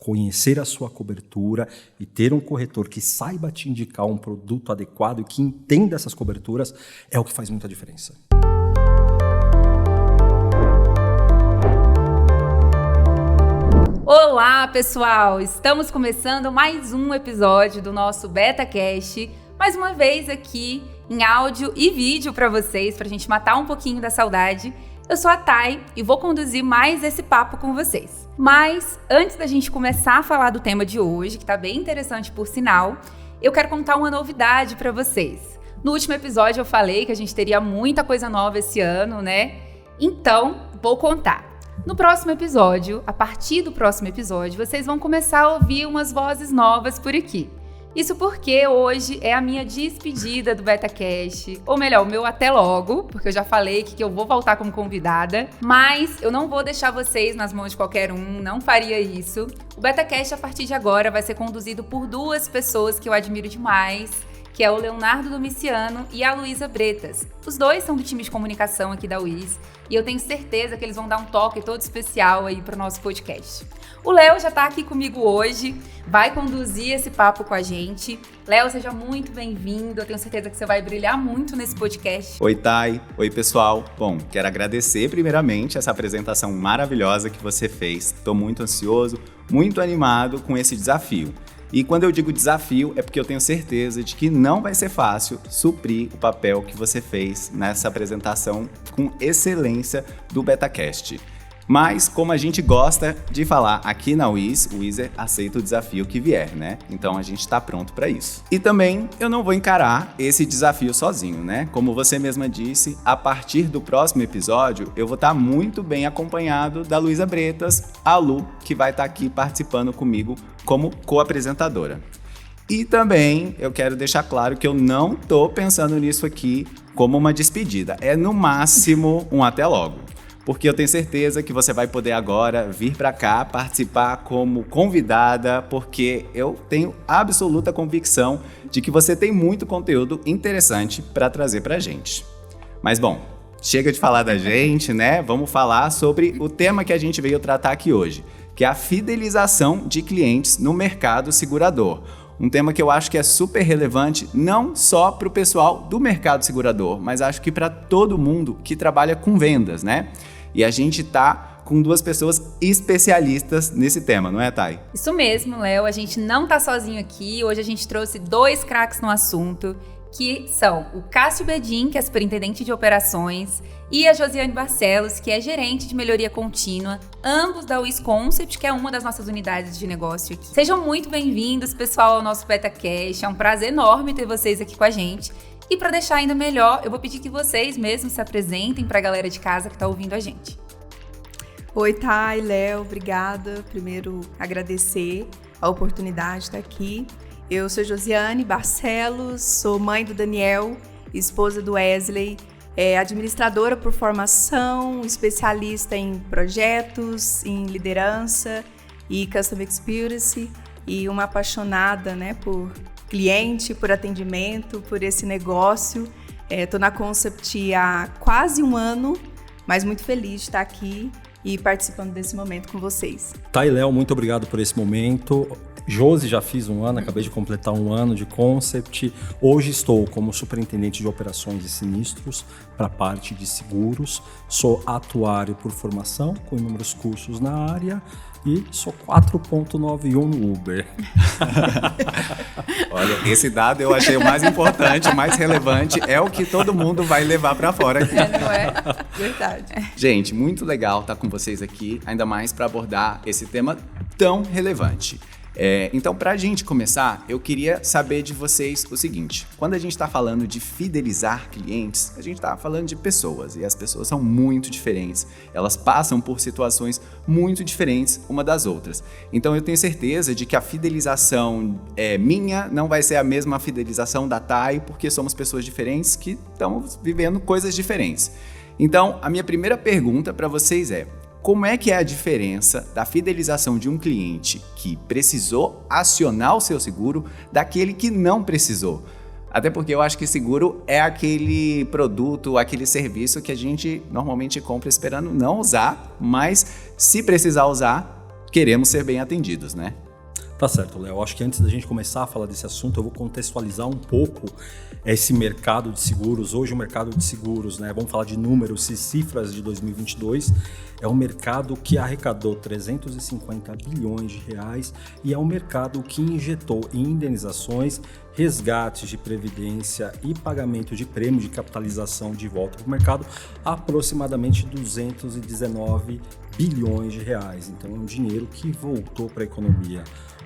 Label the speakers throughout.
Speaker 1: conhecer a sua cobertura e ter um corretor que saiba te indicar um produto adequado e que entenda essas coberturas é o que faz muita diferença.
Speaker 2: Olá, pessoal! Estamos começando mais um episódio do nosso BetaCast, mais uma vez aqui em áudio e vídeo para vocês, para a gente matar um pouquinho da saudade. Eu sou a Thay e vou conduzir mais esse papo com vocês. Mas antes da gente começar a falar do tema de hoje, que está bem interessante por sinal, eu quero contar uma novidade para vocês. No último episódio eu falei que a gente teria muita coisa nova esse ano, né? Então, vou contar. No próximo episódio, a partir do próximo episódio, vocês vão começar a ouvir umas vozes novas por aqui. Isso porque hoje é a minha despedida do BetaCast, ou melhor, o meu até logo, porque eu já falei que eu vou voltar como convidada, mas eu não vou deixar vocês nas mãos de qualquer um, não faria isso. O BetaCast, a partir de agora, vai ser conduzido por duas pessoas que eu admiro demais, que é o Leonardo Domiciano e a Luísa Bretas. Os dois são do time de comunicação aqui da UIS e eu tenho certeza que eles vão dar um toque todo especial aí para o nosso podcast. O Léo já está aqui comigo hoje, vai conduzir esse papo com a gente. Léo, seja muito bem-vindo, eu tenho certeza que você vai brilhar muito nesse podcast.
Speaker 3: Oi, Thay. Oi, pessoal. Bom, quero agradecer primeiramente essa apresentação maravilhosa que você fez. Estou muito ansioso, muito animado com esse desafio. E quando eu digo desafio, é porque eu tenho certeza de que não vai ser fácil suprir o papel que você fez nessa apresentação com excelência do BetaCast. Mas, como a gente gosta de falar aqui na UIS, o Wizzer aceita o desafio que vier, né? Então a gente está pronto para isso. E também eu não vou encarar esse desafio sozinho, né? Como você mesma disse, a partir do próximo episódio eu vou estar muito bem acompanhado da Luísa Bretas, a Lu, que vai estar aqui participando comigo como co-apresentadora. E também eu quero deixar claro que eu não estou pensando nisso aqui como uma despedida. É no máximo um até logo. Porque eu tenho certeza que você vai poder agora vir para cá participar como convidada, porque eu tenho absoluta convicção de que você tem muito conteúdo interessante para trazer para a gente. Mas bom, chega de falar da gente, né? Vamos falar sobre o tema que a gente veio tratar aqui hoje, que é a fidelização de clientes no mercado segurador. Um tema que eu acho que é super relevante, não só para o pessoal do mercado segurador, mas acho que para todo mundo que trabalha com vendas, né? E a gente tá com duas pessoas especialistas nesse tema, não é, Thay?
Speaker 2: Isso mesmo, Léo. A gente não tá sozinho aqui. Hoje a gente trouxe dois craques no assunto, que são o Cássio Bedin, que é superintendente de operações, e a Josiane Barcelos, que é gerente de melhoria contínua, ambos da UIS Concept, que é uma das nossas unidades de negócio aqui. Sejam muito bem-vindos, pessoal, ao nosso BetaCast. É um prazer enorme ter vocês aqui com a gente. E para deixar ainda melhor, eu vou pedir que vocês mesmos se apresentem para a galera de casa que está ouvindo a gente.
Speaker 4: Oi, Thay, Léo, obrigada. Primeiro, agradecer a oportunidade de estar aqui. Eu sou Josiane Barcelos, sou mãe do Daniel, esposa do Wesley, administradora por formação, especialista em projetos, em liderança e Customer Experience e uma apaixonada, né, por cliente, por atendimento, por esse negócio. Estou na Concept há quase um ano, mas muito feliz de estar aqui e participando desse momento com vocês.
Speaker 1: Thay, Léo, muito obrigado por esse momento. Josi, já fiz um ano, acabei de completar um ano de Concept. Hoje estou como superintendente de operações e sinistros para a parte de seguros. Sou atuário por formação, com inúmeros cursos na área. E sou 4.91 no Uber.
Speaker 3: Olha, esse dado eu achei o mais importante, o mais relevante, é o que todo mundo vai levar para fora aqui.
Speaker 4: Não é? Verdade.
Speaker 3: Gente, muito legal estar com vocês aqui, ainda mais para abordar esse tema tão relevante. Então, para a gente começar, eu queria saber de vocês o seguinte: quando a gente está falando de fidelizar clientes, a gente está falando de pessoas, e as pessoas são muito diferentes, elas passam por situações muito diferentes uma das outras. Então, eu tenho certeza de que a fidelização minha não vai ser a mesma fidelização da Thay, porque somos pessoas diferentes que estão vivendo coisas diferentes. Então, a minha primeira pergunta para vocês é: como é que é a diferença da fidelização de um cliente que precisou acionar o seu seguro daquele que não precisou? Até porque eu acho que seguro é aquele produto, aquele serviço que a gente normalmente compra esperando não usar, mas se precisar usar, queremos ser bem atendidos, né?
Speaker 1: Tá certo, Léo. Acho que antes da gente começar a falar desse assunto, eu vou contextualizar um pouco esse mercado de seguros. Hoje o mercado de seguros, né, vamos falar de números e cifras de 2022, é um mercado que arrecadou 350 bilhões de reais e é um mercado que injetou em indenizações, resgates de previdência e pagamento de prêmio de capitalização de volta para o mercado aproximadamente 219 bilhões de reais. Então é um dinheiro que voltou para a economia.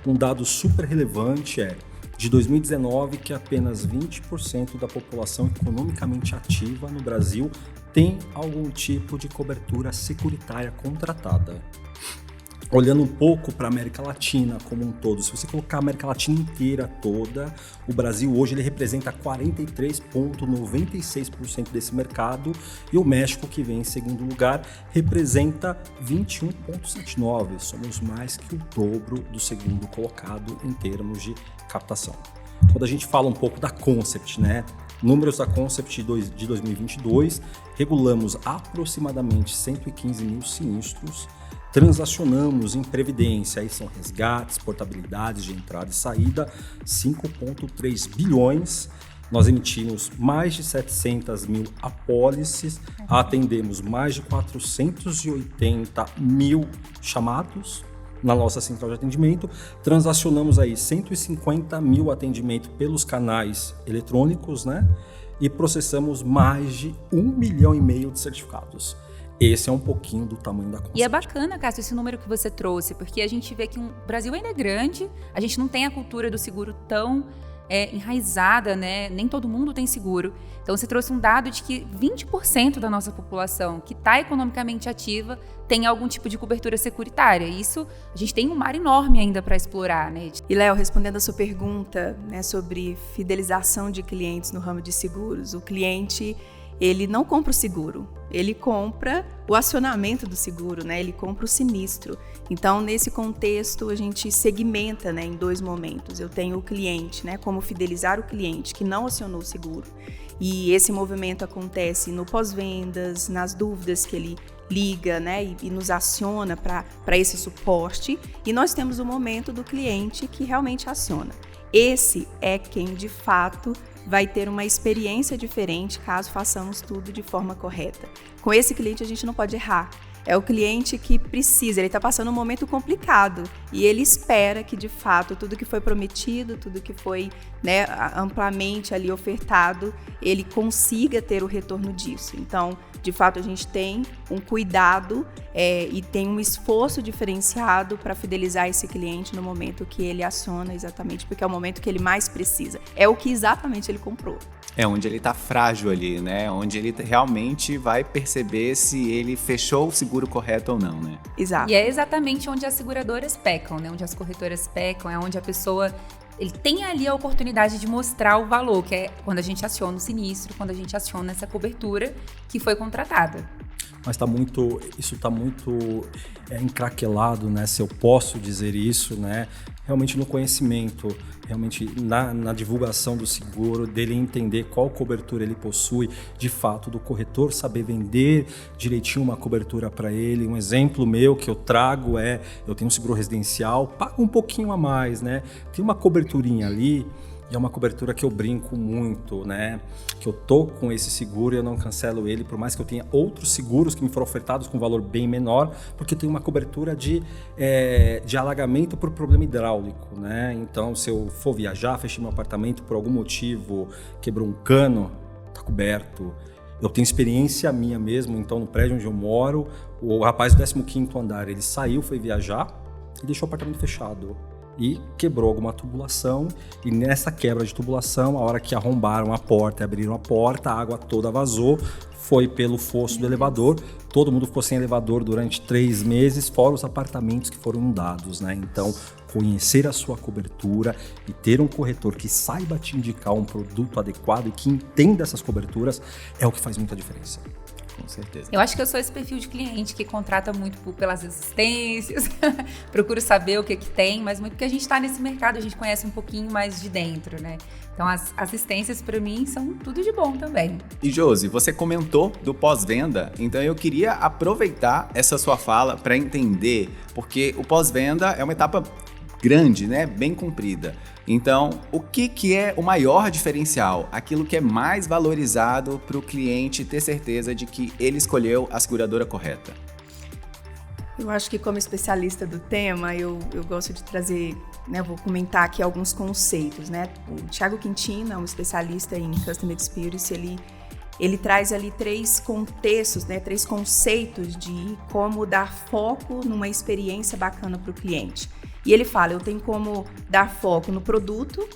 Speaker 1: Um dado super relevante é de 2019 que apenas 20% da população economicamente ativa no Brasil tem algum tipo de cobertura securitária contratada. Olhando um pouco para a América Latina como um todo, se você colocar a América Latina inteira toda, o Brasil hoje ele representa 43,96% desse mercado e o México, que vem em segundo lugar, representa 21,79%. Somos mais que o dobro do segundo colocado em termos de captação. Quando a gente fala um pouco da Concept, né? Números da Concept de 2022, regulamos aproximadamente 115 mil sinistros, transacionamos em previdência, aí são resgates, portabilidades de entrada e saída, 5,3 bilhões. Nós emitimos mais de 700 mil apólices, atendemos mais de 480 mil chamados na nossa central de atendimento, transacionamos aí 150 mil atendimentos pelos canais eletrônicos, né? E processamos mais de 1,5 milhão de certificados. Esse é um pouquinho do tamanho da Concept.
Speaker 2: E é bacana, Cássio, esse número que você trouxe, porque a gente vê que o Brasil ainda é grande, a gente não tem a cultura do seguro tão enraizada, né? Nem todo mundo tem seguro. Então, você trouxe um dado de que 20% da nossa população que está economicamente ativa tem algum tipo de cobertura securitária. Isso, a gente tem um mar enorme ainda para explorar, né?
Speaker 4: E, Léo, respondendo a sua pergunta, né, sobre fidelização de clientes no ramo de seguros, o cliente, ele não compra o seguro, ele compra o acionamento do seguro, né? Ele compra o sinistro. Então, nesse contexto, a gente segmenta, né, em dois momentos. Eu tenho o cliente, né, como fidelizar o cliente que não acionou o seguro. E esse movimento acontece no pós-vendas, nas dúvidas que ele liga, né, e nos aciona para esse suporte. E nós temos o momento do cliente que realmente aciona. Esse é quem, de fato, vai ter uma experiência diferente caso façamos tudo de forma correta. Com esse cliente a gente não pode errar. É o cliente que precisa, ele está passando um momento complicado e ele espera que, de fato, tudo que foi prometido, tudo que foi, né, amplamente ali ofertado, ele consiga ter o retorno disso. Então, de fato, a gente tem um cuidado e tem um esforço diferenciado para fidelizar esse cliente no momento que ele aciona, exatamente porque é o momento que ele mais precisa. É o que exatamente ele comprou.
Speaker 3: É onde ele tá frágil ali, né? Onde ele realmente vai perceber se ele fechou o seguro correto ou não, né?
Speaker 4: Exato.
Speaker 2: E é exatamente onde as seguradoras pecam, né? Onde as corretoras pecam, é onde a pessoa... Ele tem ali a oportunidade de mostrar o valor, que é quando a gente aciona o sinistro, quando a gente aciona essa cobertura que foi contratada.
Speaker 1: Mas isso está muito encraquelado, né? Se eu posso dizer isso, né? Realmente no conhecimento, realmente na divulgação do seguro, dele entender qual cobertura ele possui, de fato, do corretor saber vender direitinho uma cobertura para ele. Um exemplo meu que eu trago eu tenho um seguro residencial, pago um pouquinho a mais, né? Tem uma coberturinha ali, e é uma cobertura que eu brinco muito, né? Que eu tô com esse seguro e eu não cancelo ele, por mais que eu tenha outros seguros que me foram ofertados com valor bem menor, porque tem uma cobertura de alagamento por problema hidráulico, né? Então, se eu for viajar, fechei meu apartamento por algum motivo, quebrou um cano, tá coberto. Eu tenho experiência minha mesmo, então no prédio onde eu moro, o rapaz do 15º andar, ele saiu, foi viajar e deixou o apartamento fechado. E quebrou alguma tubulação, e nessa quebra de tubulação, a hora que arrombaram a porta e abriram a porta, a água toda vazou, foi pelo fosso do elevador, todo mundo ficou sem elevador durante 3 meses, fora os apartamentos que foram inundados, né? Então, conhecer a sua cobertura e ter um corretor que saiba te indicar um produto adequado e que entenda essas coberturas é o que faz muita diferença.
Speaker 3: Com certeza.
Speaker 2: Eu acho que eu sou esse perfil de cliente que contrata muito pelas assistências, procuro saber o que tem, mas muito porque a gente está nesse mercado, a gente conhece um pouquinho mais de dentro, né? Então, as assistências, para mim, são tudo de bom também.
Speaker 3: E, Josi, você comentou do pós-venda, então eu queria aproveitar essa sua fala para entender, porque o pós-venda é uma etapa grande, né? Bem comprida. Então, o que é o maior diferencial? Aquilo que é mais valorizado para o cliente ter certeza de que ele escolheu a seguradora correta?
Speaker 4: Eu acho que como especialista do tema, eu gosto de trazer, né, vou comentar aqui alguns conceitos, né? O Thiago Quintino é um especialista em Customer Experience, ele traz ali 3 contextos, né, 3 conceitos de como dar foco numa experiência bacana para o cliente. E ele fala, eu tenho como dar foco no produto,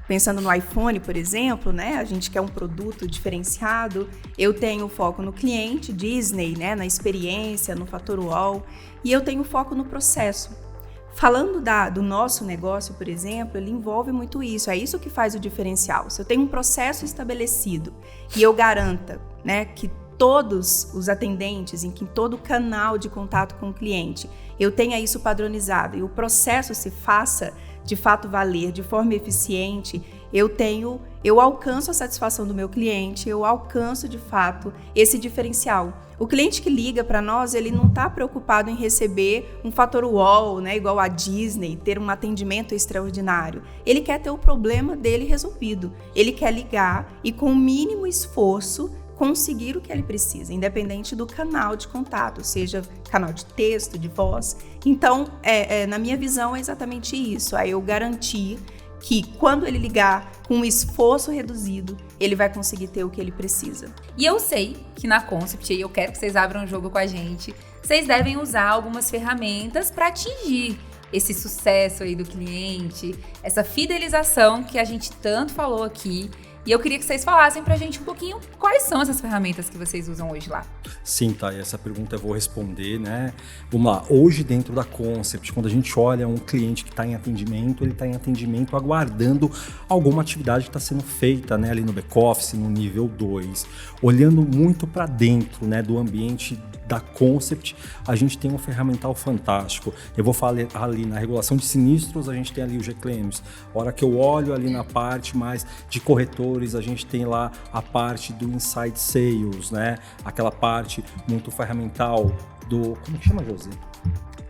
Speaker 4: pensando no iPhone, por exemplo, né? A gente quer um produto diferenciado. Eu tenho foco no cliente, Disney, né? Na experiência, no fator wow. E eu tenho foco no processo. Falando do nosso negócio, por exemplo, ele envolve muito isso. É isso que faz o diferencial. Se eu tenho um processo estabelecido e eu garanta, né, que todos os atendentes, em todo canal de contato com o cliente, eu tenha isso padronizado e o processo se faça de fato valer de forma eficiente, eu alcanço a satisfação do meu cliente, eu alcanço de fato esse diferencial. O cliente que liga para nós, ele não está preocupado em receber um fator wow, né, igual a Disney, ter um atendimento extraordinário. Ele quer ter o problema dele resolvido. Ele quer ligar e com o mínimo esforço conseguir o que ele precisa, independente do canal de contato, seja canal de texto, de voz. Então, na minha visão, é exatamente isso. Aí eu garantir que quando ele ligar com um esforço reduzido, ele vai conseguir ter o que ele precisa.
Speaker 2: E eu sei que na Concept, e eu quero que vocês abram o jogo com a gente, vocês devem usar algumas ferramentas para atingir esse sucesso aí do cliente, essa fidelização que a gente tanto falou aqui. E eu queria que vocês falassem pra gente um pouquinho quais são essas ferramentas que vocês usam hoje lá.
Speaker 1: Sim, tá, e essa pergunta eu vou responder, né? Vamos lá, hoje dentro da Concept, quando a gente olha um cliente que está em atendimento, ele está em atendimento aguardando alguma atividade que está sendo feita, né, ali no back-office, no nível 2. Olhando muito para dentro, né, do ambiente da Concept, a gente tem um ferramental fantástico. Eu vou falar ali na regulação de sinistros, a gente tem ali o G-Claims. A hora que eu olho ali na parte mais de corretores, a gente tem lá a parte do Inside Sales, né? Aquela parte muito ferramental do... Como que chama, Josi?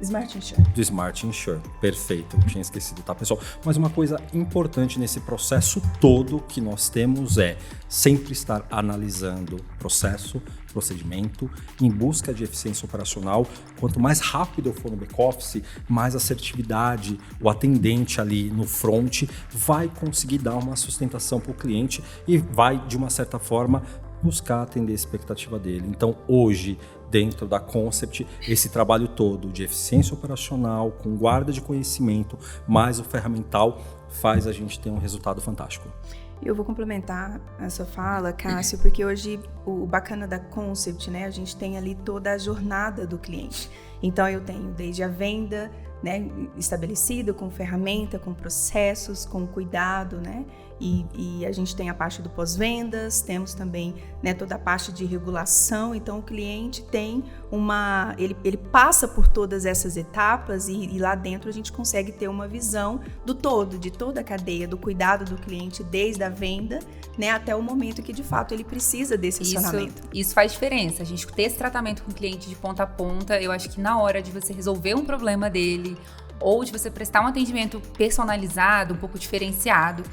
Speaker 4: Smart Insure.
Speaker 1: Do Smart Insure, perfeito, eu tinha esquecido, tá, pessoal? Mas uma coisa importante nesse processo todo que nós temos é sempre estar analisando processo, procedimento, em busca de eficiência operacional. Quanto mais rápido eu for no back-office, mais assertividade o atendente ali no front vai conseguir dar uma sustentação para o cliente e vai, de uma certa forma, buscar atender a expectativa dele. Então, hoje, dentro da Concept, esse trabalho todo de eficiência operacional, com guarda de conhecimento, mais o ferramental, faz a gente ter um resultado fantástico.
Speaker 4: Eu vou complementar a sua fala, Cássio, porque hoje o bacana da Concept, né, a gente tem ali toda a jornada do cliente. Então, eu tenho desde a venda, né, estabelecida, com ferramenta, com processos, com cuidado, né? E a gente tem a parte do pós-vendas, temos também, né, toda a parte de regulação. Então o cliente tem ele passa por todas essas etapas e lá dentro a gente consegue ter uma visão do todo, de toda a cadeia, do cuidado do cliente, desde a venda, né, até o momento que de fato ele precisa desse acionamento.
Speaker 2: Isso faz diferença. A gente ter esse tratamento com o cliente de ponta a ponta, eu acho que na hora de você resolver um problema dele ou de você prestar um atendimento personalizado, um pouco diferenciado,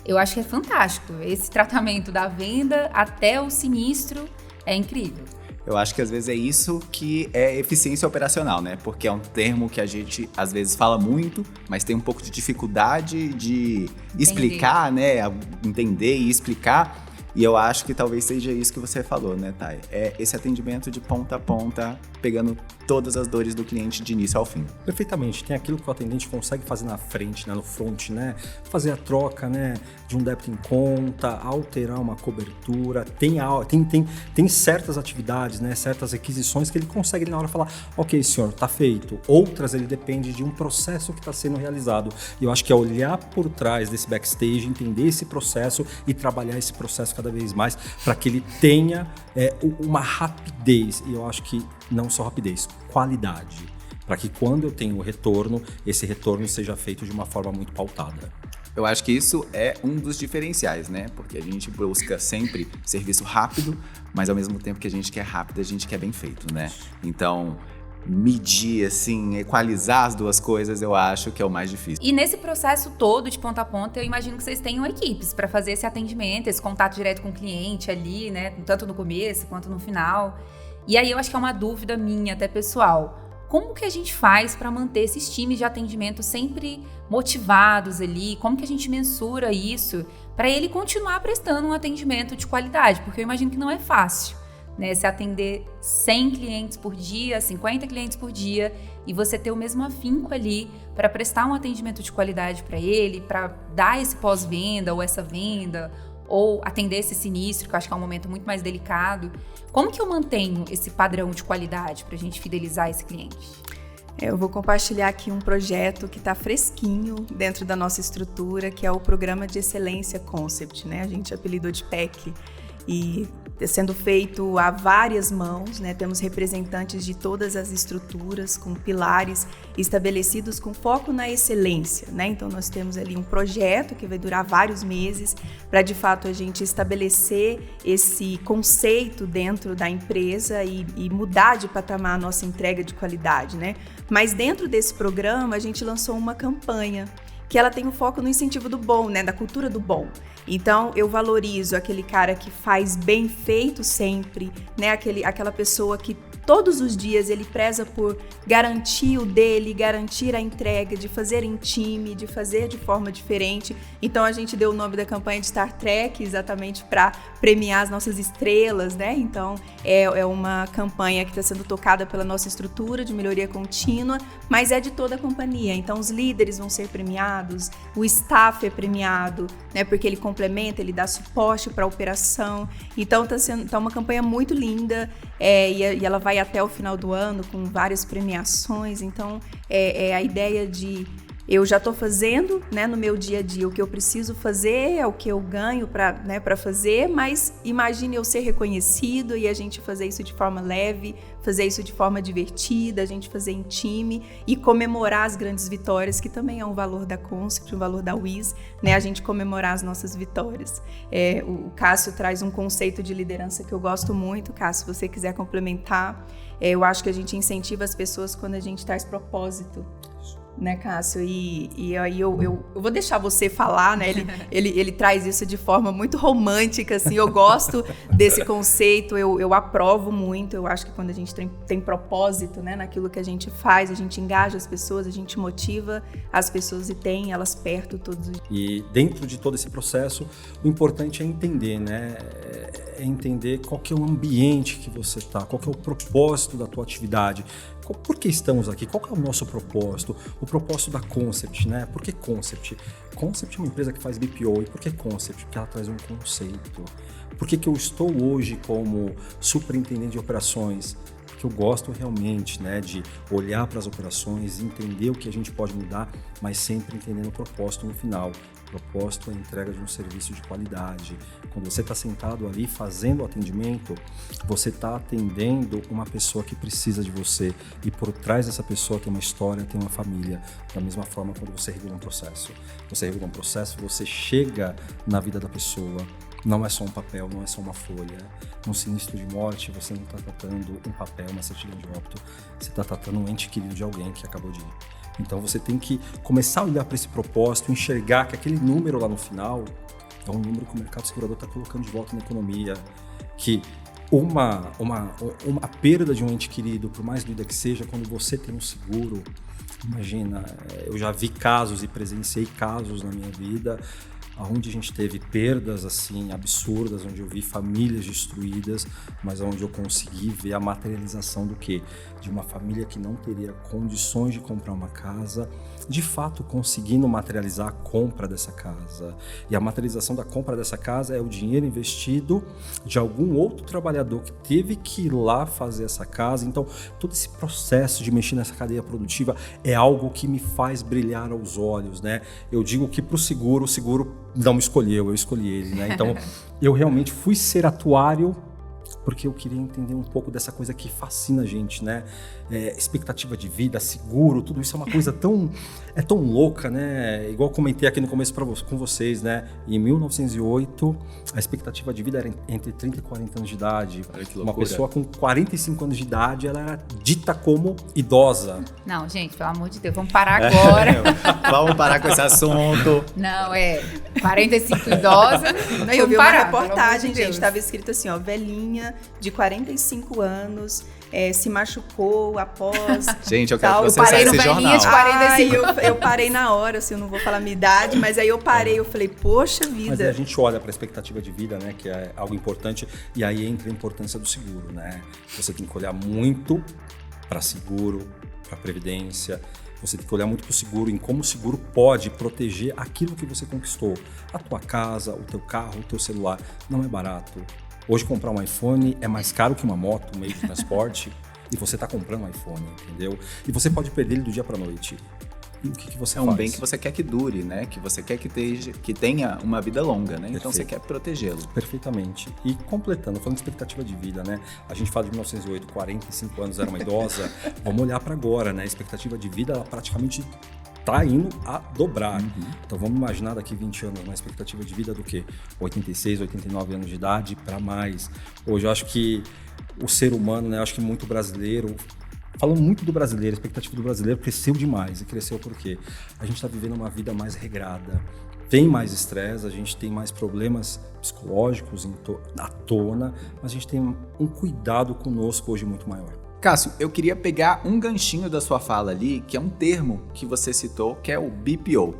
Speaker 2: eu acho que é fantástico. Esse tratamento da venda até o sinistro é incrível.
Speaker 3: Eu acho que às vezes é isso que é eficiência operacional, né? Porque é um termo que a gente às vezes fala muito, mas tem um pouco de dificuldade de explicar, né? Entender e explicar. E eu acho que talvez seja isso que você falou, né, Thay? É esse atendimento de ponta a ponta, pegando todas as dores do cliente de início ao fim.
Speaker 1: Perfeitamente. Tem aquilo que o atendente consegue fazer na frente, né, no front, né? Fazer a troca, né, de um débito em conta, alterar uma cobertura. Tem certas atividades, né, certas requisições que ele consegue na hora falar, ok, senhor, tá feito. Outras, ele depende de um processo que está sendo realizado. E eu acho que é olhar por trás desse backstage, entender esse processo e trabalhar esse processo cada cada vez mais para que ele tenha uma rapidez, e eu acho que não só rapidez, qualidade, para que quando eu tenho o retorno, esse retorno seja feito de uma forma muito pautada.
Speaker 3: Eu acho que isso é um dos diferenciais, né? Porque a gente busca sempre serviço rápido, mas ao mesmo tempo que a gente quer rápido, a gente quer bem feito, né? Então, medir, assim, equalizar as duas coisas, eu acho que é o mais difícil.
Speaker 2: E nesse processo todo, de ponta a ponta, eu imagino que vocês tenham equipes para fazer esse atendimento, esse contato direto com o cliente ali, né? Tanto no começo quanto no final. E aí eu acho que é uma dúvida minha, até pessoal. Como que a gente faz para manter esses times de atendimento sempre motivados ali? Como que a gente mensura isso para ele continuar prestando um atendimento de qualidade? Porque eu imagino que não é fácil, né? Se atender 100 clientes por dia, 50 clientes por dia e você ter o mesmo afinco ali para prestar um atendimento de qualidade para ele, para dar esse pós-venda ou essa venda, ou atender esse sinistro, que eu acho que é um momento muito mais delicado. Como que eu mantenho esse padrão de qualidade para a gente fidelizar esse cliente?
Speaker 4: Eu vou compartilhar aqui um projeto que está fresquinho dentro da nossa estrutura, que é o Programa de Excelência Concept, né? A gente apelidou de PEC. E sendo feito a várias mãos, né? Temos representantes de todas as estruturas, com pilares estabelecidos com foco na excelência, né? Então nós temos ali um projeto que vai durar vários meses para de fato a gente estabelecer esse conceito dentro da empresa e mudar de patamar a nossa entrega de qualidade, né? Mas dentro desse programa a gente lançou uma campanha que ela tem um foco no incentivo do bom, né? Da cultura do bom. Então, eu valorizo aquele cara que faz bem feito sempre, né? Aquela pessoa que todos os dias ele preza por garantir o dele, garantir a entrega, de fazer em time, de fazer de forma diferente. Então, a gente deu o nome da campanha de Star Trek exatamente para premiar as nossas estrelas, né? Então, é uma campanha que está sendo tocada pela nossa estrutura de melhoria contínua, mas é de toda a companhia. Então, os líderes vão ser premiados, o staff é premiado, né? Porque ele complementa, ele dá suporte para a operação. Então, tá uma campanha muito linda e ela vai até o final do ano com várias premiações. Então, a ideia de eu já estou fazendo, né, no meu dia a dia o que eu preciso fazer, é o que eu ganho para fazer, mas imagine eu ser reconhecido e a gente fazer isso de forma leve, fazer isso de forma divertida, a gente fazer em time e comemorar as grandes vitórias, que também é um valor da Concept, um valor da WIS, né, a gente comemorar as nossas vitórias. O Cássio traz um conceito de liderança que eu gosto muito. Cássio, se você quiser complementar, eu acho que a gente incentiva as pessoas quando a gente traz propósito, né, Cássio? E aí eu vou deixar você falar, né? Ele traz isso de forma muito romântica, assim. Eu gosto desse conceito, eu aprovo muito. Eu acho que quando a gente tem propósito, né, naquilo que a gente faz, a gente engaja as pessoas, a gente motiva as pessoas e tem elas perto todos os dias.
Speaker 1: E dentro de todo esse processo, o importante é entender, né? É entender qual que é o ambiente que você está, qual que é o propósito da tua atividade. Por que estamos aqui? Qual que é o nosso propósito? O propósito da Concept, né? Por que Concept? Concept é uma empresa que faz BPO. E por que Concept? Porque ela traz um conceito. Por que eu estou hoje como superintendente de operações? Porque eu gosto realmente, né, de olhar para as operações, entender o que a gente pode mudar, mas sempre entendendo o propósito no final. O propósito é a entrega de um serviço de qualidade. Quando você está sentado ali fazendo o atendimento, você está atendendo uma pessoa que precisa de você. E por trás dessa pessoa tem uma história, tem uma família. Da mesma forma, quando você regula um processo. Você regula um processo, você chega na vida da pessoa. Não é só um papel, não é só uma folha. Num sinistro de morte, você não está tratando um papel, uma certidão de óbito. Você está tratando um ente querido de alguém que acabou de ir. Então você tem que começar a olhar para esse propósito, enxergar que aquele número lá no final é um número que o mercado segurador está colocando de volta na economia, que uma perda de um ente querido, por mais doida que seja, quando você tem um seguro, imagina, eu já vi casos e presenciei casos na minha vida onde a gente teve perdas assim absurdas, onde eu vi famílias destruídas, mas onde eu consegui ver a materialização do quê? De uma família que não teria condições de comprar uma casa, de fato conseguindo materializar a compra dessa casa. E a materialização da compra dessa casa é o dinheiro investido de algum outro trabalhador que teve que ir lá fazer essa casa. Então, todo esse processo de mexer nessa cadeia produtiva é algo que me faz brilhar aos olhos, né? Eu digo que para o seguro não me escolheu, eu escolhi ele, né? Então, eu realmente fui ser atuário porque eu queria entender um pouco dessa coisa que fascina a gente, né? Expectativa de vida, seguro, tudo isso é uma coisa tão louca, né? Igual eu comentei aqui no começo com vocês, né? Em 1908, a expectativa de vida era entre 30 e 40 anos de idade. Uma pessoa com 45 anos de idade, ela era dita como idosa.
Speaker 2: Não, gente, pelo amor de Deus, vamos parar agora.
Speaker 3: Vamos parar com esse assunto.
Speaker 2: Não, 45 idosa.
Speaker 4: Não, eu vi uma reportagem, gente, estava escrito assim, ó, velhinha de 45 anos, se machucou após...
Speaker 3: Gente, eu quero
Speaker 2: eu
Speaker 3: processar
Speaker 2: parei no
Speaker 3: esse
Speaker 2: velhinha
Speaker 3: jornal.
Speaker 2: de 45.
Speaker 4: Eu parei na hora, assim, eu não vou falar a minha idade, mas aí eu parei, eu falei, poxa vida.
Speaker 1: Mas aí a gente olha para a expectativa de vida, né, que é algo importante, e aí entra a importância do seguro, né? Você tem que olhar muito para seguro, para previdência, você tem que olhar muito para o seguro, em como o seguro pode proteger aquilo que você conquistou. A tua casa, o teu carro, o teu celular, não é barato. Hoje comprar um iPhone é mais caro que uma moto, um meio de transporte, e você está comprando um iPhone, entendeu? E você pode perder ele do dia para a noite. E o que você faz?
Speaker 3: É um bem que você quer que dure, né? Que você quer que tenha uma vida longa, né? Então você quer protegê-lo.
Speaker 1: Perfeitamente. E completando, falando de expectativa de vida, né? A gente fala de 1908, 45 anos, era uma idosa. Vamos olhar para agora, né? A expectativa de vida, ela praticamente está indo a dobrar. Então vamos imaginar daqui 20 anos uma expectativa de vida do quê? 86, 89 anos de idade para mais. Hoje eu acho que o ser humano, né? Eu acho que muito brasileiro, falando muito do brasileiro, a expectativa do brasileiro cresceu demais. E cresceu por quê? A gente está vivendo uma vida mais regrada. Tem mais estresse, a gente tem mais problemas psicológicos à tona, mas a gente tem um cuidado conosco hoje muito maior.
Speaker 3: Cássio, eu queria pegar um ganchinho da sua fala ali, que é um termo que você citou, que é o BPO.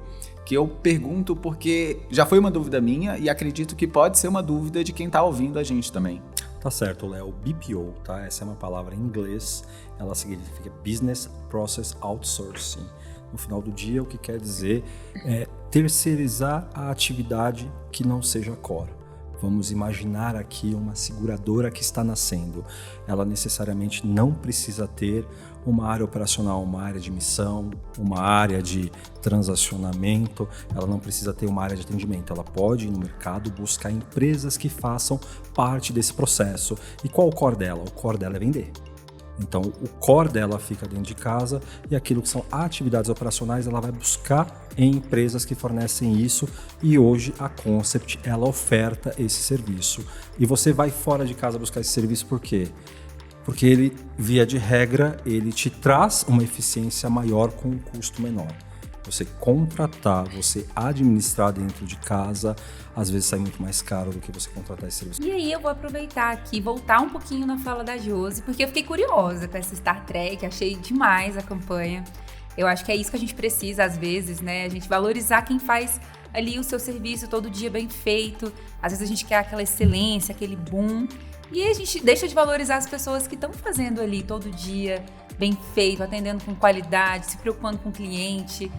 Speaker 3: Que eu pergunto porque já foi uma dúvida minha e acredito que pode ser uma dúvida de quem está ouvindo a gente também.
Speaker 1: Tá certo, Léo. BPO, tá? Essa é uma palavra em inglês, ela significa Business Process Outsourcing. No final do dia, o que quer dizer é terceirizar a atividade que não seja core. Vamos imaginar aqui uma seguradora que está nascendo. Ela necessariamente não precisa ter uma área operacional, uma área de missão, uma área de transacionamento. Ela não precisa ter uma área de atendimento. Ela pode ir no mercado buscar empresas que façam parte desse processo. E qual o core dela? O core dela é vender. Então, o core dela fica dentro de casa e aquilo que são atividades operacionais, ela vai buscar em empresas que fornecem isso e hoje a Concept, ela oferta esse serviço. E você vai fora de casa buscar esse serviço por quê? Porque ele, via de regra, ele te traz uma eficiência maior com um custo menor. Você contratar, você administrar dentro de casa, às vezes sai muito mais caro do que você contratar esse serviço.
Speaker 2: E aí eu vou aproveitar aqui, voltar um pouquinho na fala da Josi, porque eu fiquei curiosa com essa Star Trek, achei demais a campanha. Eu acho que é isso que a gente precisa às vezes, né? A gente valorizar quem faz ali o seu serviço todo dia bem feito. Às vezes a gente quer aquela excelência, aquele boom. E a gente deixa de valorizar as pessoas que estão fazendo ali todo dia bem feito, atendendo com qualidade, se preocupando com o cliente.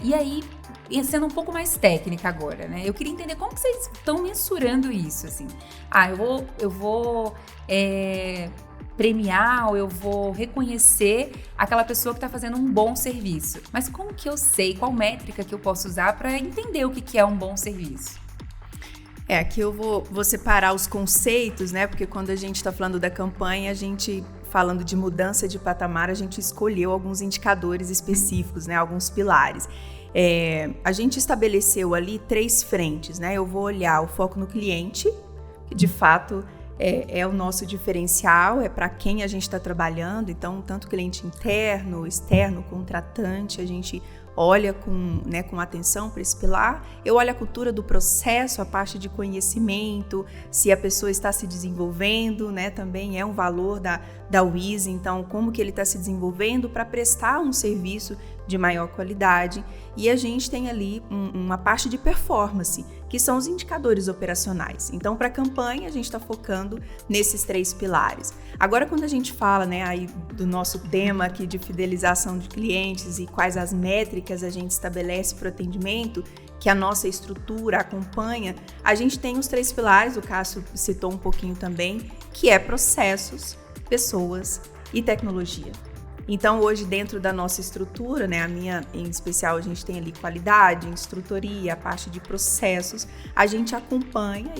Speaker 2: E aí, sendo um pouco mais técnica agora, né? Eu queria entender como que vocês estão mensurando isso, assim. Eu vou premiar ou eu vou reconhecer aquela pessoa que está fazendo um bom serviço. Mas como que eu sei, qual métrica que eu posso usar para entender o que é um bom serviço?
Speaker 4: Aqui eu vou separar os conceitos, né? Porque quando a gente está falando da campanha, a gente, falando de mudança de patamar, a gente escolheu alguns indicadores específicos, né? Alguns pilares. A gente estabeleceu ali 3 frentes, né? Eu vou olhar o foco no cliente, que de fato é o nosso diferencial, é para quem a gente está trabalhando. Então, tanto cliente interno, externo, contratante, a gente olha com atenção para esse pilar. Eu olho a cultura do processo, a parte de conhecimento, se a pessoa está se desenvolvendo, né? Também é um valor da Wiz, então como que ele está se desenvolvendo para prestar um serviço de maior qualidade. E a gente tem ali uma parte de performance, que são os indicadores operacionais. Então, para a campanha, a gente está focando nesses 3 pilares. Agora, quando a gente fala, né, aí do nosso tema aqui de fidelização de clientes e quais as métricas a gente estabelece para o atendimento, que a nossa estrutura acompanha, a gente tem os 3 pilares, o Cássio citou um pouquinho também, que é processos, pessoas e tecnologia. Então, hoje, dentro da nossa estrutura, né, a minha em especial, a gente tem ali qualidade, instrutoria, a parte de processos, a gente acompanha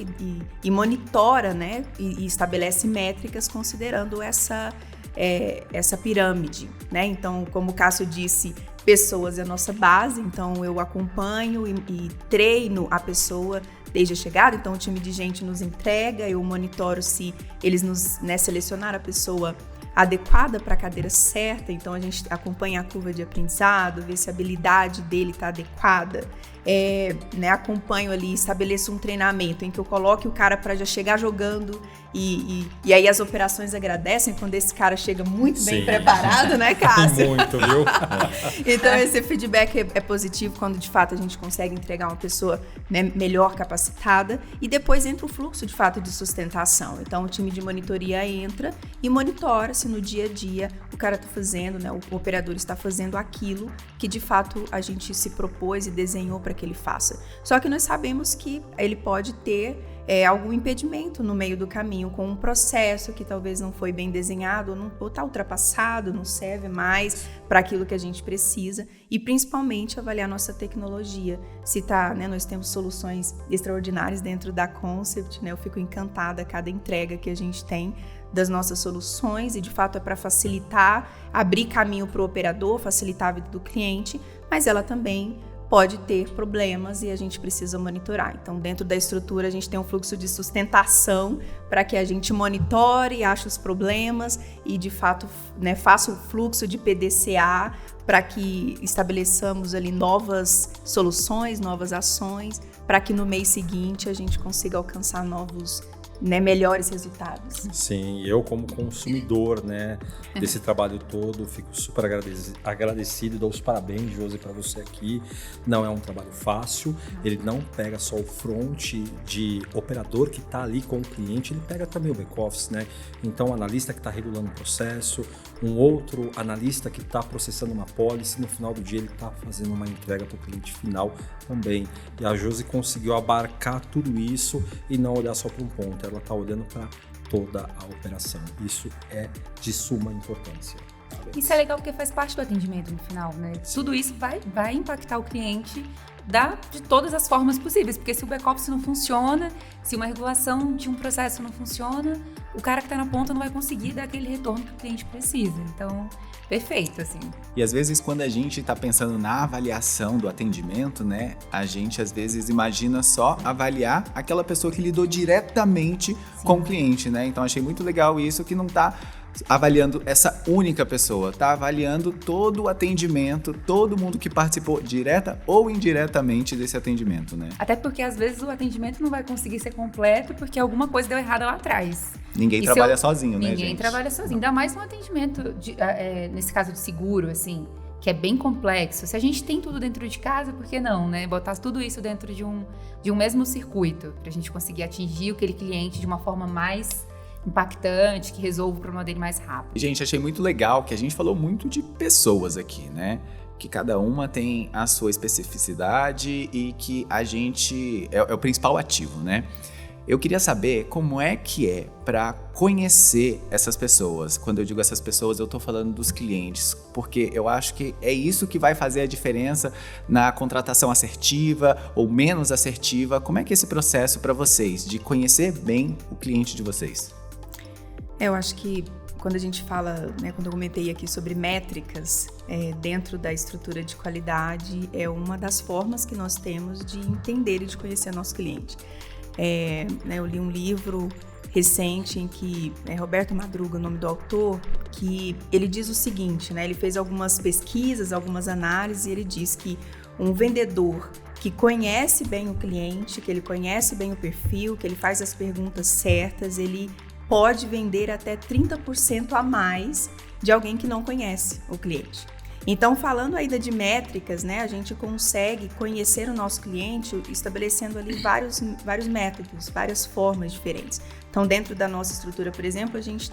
Speaker 4: e monitora, né, e estabelece métricas considerando essa pirâmide, né? Então, como o Cássio disse, pessoas é a nossa base, então eu acompanho e treino a pessoa desde a chegada, então o time de gente nos entrega, eu monitoro se eles nos, né, selecionaram a pessoa adequada para a cadeira certa, então a gente acompanha a curva de aprendizado, vê se a habilidade dele está adequada, né, acompanho ali, estabeleço um treinamento em que eu coloque o cara para já chegar jogando e aí as operações agradecem quando esse cara chega muito bem preparado, né, Cássio?
Speaker 1: Muito, viu?
Speaker 4: Então esse feedback é positivo quando de fato a gente consegue entregar uma pessoa, né, melhor capacitada, e depois entra o fluxo de fato de sustentação. Então o time de monitoria entra e monitora se no dia a dia o cara está fazendo, né, o operador está fazendo aquilo que de fato a gente se propôs e desenhou para que ele faça. Só que nós sabemos que ele pode ter algum impedimento no meio do caminho, com um processo que talvez não foi bem desenhado, ou está ultrapassado, não serve mais para aquilo que a gente precisa, e principalmente avaliar nossa tecnologia. Se tá, né, nós temos soluções extraordinárias dentro da Concept, né, eu fico encantada a cada entrega que a gente tem das nossas soluções, e de fato é para facilitar, abrir caminho para o operador, facilitar a vida do cliente, mas ela também pode ter problemas e a gente precisa monitorar. Então, dentro da estrutura, a gente tem um fluxo de sustentação para que a gente monitore, ache os problemas e, de fato, né, faça o fluxo de PDCA para que estabeleçamos ali novas soluções, novas ações, para que no mês seguinte a gente consiga alcançar novos, né, melhores resultados.
Speaker 1: Sim, eu como consumidor, né, desse trabalho todo, fico super agradecido, dou os parabéns, Josi, para você aqui. Não é um trabalho fácil, ele não pega só o front de operador que está ali com o cliente, ele pega também o back-office, né? Então, o analista que está regulando o processo, um outro analista que está processando uma policy, no final do dia ele está fazendo uma entrega para o cliente final também. E a Josi conseguiu abarcar tudo isso e não olhar só para um ponto, ela está olhando para toda a operação. Isso é de suma importância.
Speaker 2: Isso é legal porque faz parte do atendimento no final, né? Sim. Tudo isso vai impactar o cliente de todas as formas possíveis, porque se o back-office não funciona, se uma regulação de um processo não funciona, o cara que está na ponta não vai conseguir dar aquele retorno que o cliente precisa. Então, perfeito, assim.
Speaker 3: E às vezes quando a gente está pensando na avaliação do atendimento, né, a gente às vezes imagina só avaliar aquela pessoa que lidou diretamente com o cliente, né? Então achei muito legal isso, que não está avaliando essa única pessoa, tá avaliando todo o atendimento, todo mundo que participou direta ou indiretamente desse atendimento, né?
Speaker 2: Até porque às vezes o atendimento não vai conseguir ser completo porque alguma coisa deu errada lá atrás.
Speaker 3: Ninguém trabalha sozinho, né, gente?
Speaker 2: Ninguém trabalha sozinho, ainda mais no atendimento, nesse caso de seguro, assim, que é bem complexo. Se a gente tem tudo dentro de casa, por que não, né? Botar tudo isso dentro de um mesmo circuito, pra gente conseguir atingir aquele cliente de uma forma mais impactante, que resolva o problema dele mais rápido.
Speaker 3: Gente, achei muito legal que a gente falou muito de pessoas aqui, né? Que cada uma tem a sua especificidade e que a gente é o principal ativo, né? Eu queria saber como é que é para conhecer essas pessoas. Quando eu digo essas pessoas, eu tô falando dos clientes, porque eu acho que é isso que vai fazer a diferença na contratação assertiva ou menos assertiva. Como é que é esse processo para vocês, de conhecer bem o cliente de vocês?
Speaker 4: Eu acho que quando a gente fala, né, quando eu comentei aqui sobre métricas, dentro da estrutura de qualidade, é uma das formas que nós temos de entender e de conhecer nosso cliente. Eu li um livro recente em que Roberto Madruga, o nome do autor, que ele diz o seguinte, né, ele fez algumas pesquisas, algumas análises, e ele diz que um vendedor que conhece bem o cliente, que ele conhece bem o perfil, que ele faz as perguntas certas, ele pode vender até 30% a mais de alguém que não conhece o cliente. Então, falando ainda de métricas, né, a gente consegue conhecer o nosso cliente estabelecendo ali vários métodos, várias formas diferentes. Então, dentro da nossa estrutura, por exemplo, a gente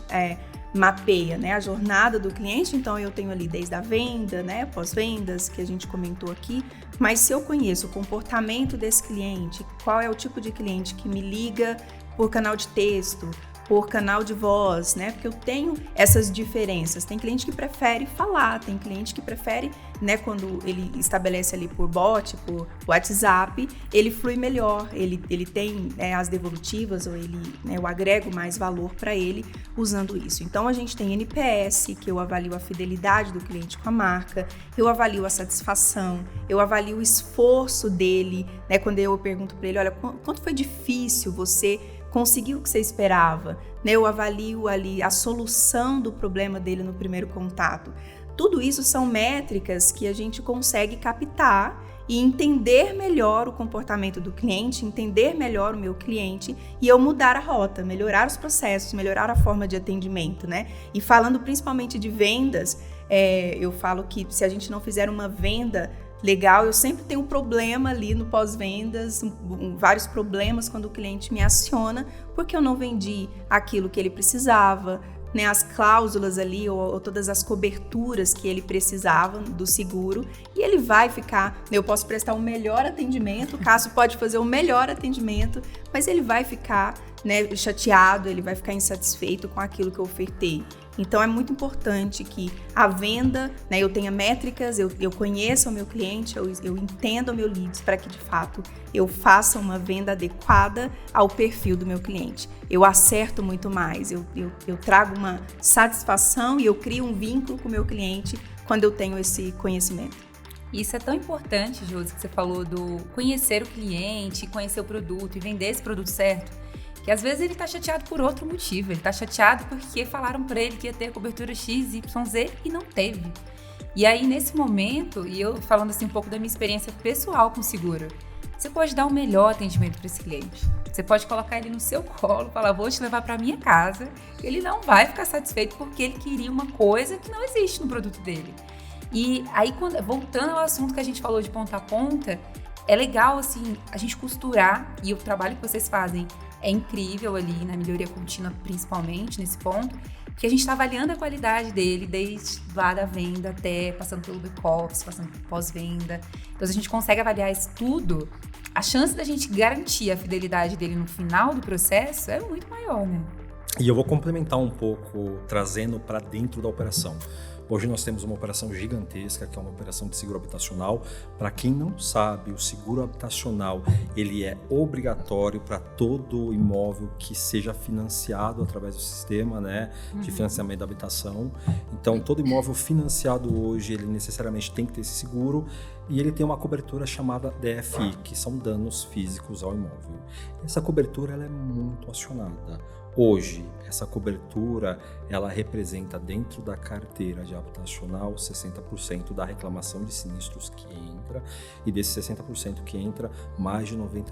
Speaker 4: mapeia, né, a jornada do cliente. Então, eu tenho ali desde a venda, né, pós-vendas, que a gente comentou aqui. Mas se eu conheço o comportamento desse cliente, qual é o tipo de cliente que me liga por canal de texto, por canal de voz, né? Porque eu tenho essas diferenças. Tem cliente que prefere falar, tem cliente que prefere, né, quando ele estabelece ali por bot, por WhatsApp, ele flui melhor, ele tem as devolutivas, ou eu agrego mais valor para ele usando isso. Então, a gente tem NPS, que eu avalio a fidelidade do cliente com a marca, eu avalio a satisfação, eu avalio o esforço dele, né? Quando eu pergunto para ele, olha, quanto foi difícil você conseguir o que você esperava, né? Eu avalio ali a solução do problema dele no primeiro contato. Tudo isso são métricas que a gente consegue captar e entender melhor o comportamento do cliente, entender melhor o meu cliente e eu mudar a rota, melhorar os processos, melhorar a forma de atendimento, né? E falando principalmente de vendas, eu falo que se a gente não fizer uma venda legal, eu sempre tenho um problema ali no pós-vendas, vários problemas quando o cliente me aciona, porque eu não vendi aquilo que ele precisava, né, as cláusulas ali ou todas as coberturas que ele precisava do seguro, e ele vai ficar, eu posso prestar um melhor atendimento, o Cássio pode fazer um melhor atendimento, mas ele vai ficar, né, chateado, ele vai ficar insatisfeito com aquilo que eu ofertei. Então, é muito importante que a venda, né, eu tenha métricas, eu conheça o meu cliente, eu entenda o meu leads para que, de fato, eu faça uma venda adequada ao perfil do meu cliente. Eu acerto muito mais, eu trago uma satisfação e eu crio um vínculo com o meu cliente quando eu tenho esse conhecimento.
Speaker 2: Isso é tão importante, Josi, que você falou do conhecer o cliente, conhecer o produto e vender esse produto certo. Que às vezes ele tá chateado por outro motivo, ele tá chateado porque falaram pra ele que ia ter cobertura X, Y, Z e não teve. E aí, nesse momento, e eu falando assim um pouco da minha experiência pessoal com seguro, você pode dar o melhor atendimento para esse cliente. Você pode colocar ele no seu colo, falar, vou te levar pra minha casa, ele não vai ficar satisfeito porque ele queria uma coisa que não existe no produto dele. E aí, voltando ao assunto que a gente falou de ponta a ponta, é legal, assim, a gente costurar, e o trabalho que vocês fazem é incrível ali na melhoria contínua, principalmente nesse ponto, porque a gente está avaliando a qualidade dele desde lá da venda até passando pelo back-office, passando pelo pós-venda. Então, se a gente consegue avaliar isso tudo, a chance da gente garantir a fidelidade dele no final do processo é muito maior, né?
Speaker 1: E eu vou complementar um pouco, trazendo para dentro da operação. Hoje nós temos uma operação gigantesca, que é uma operação de seguro habitacional. Para quem não sabe, o seguro habitacional ele é obrigatório para todo imóvel que seja financiado através do sistema, né, de financiamento da habitação. Então, todo imóvel financiado hoje, ele necessariamente tem que ter esse seguro e ele tem uma cobertura chamada DFI, que são danos físicos ao imóvel. Essa cobertura ela é muito acionada. Hoje, essa cobertura, ela representa dentro da carteira de habitacional 60% da reclamação de sinistros que entra, e desse 60% que entra, mais de 90%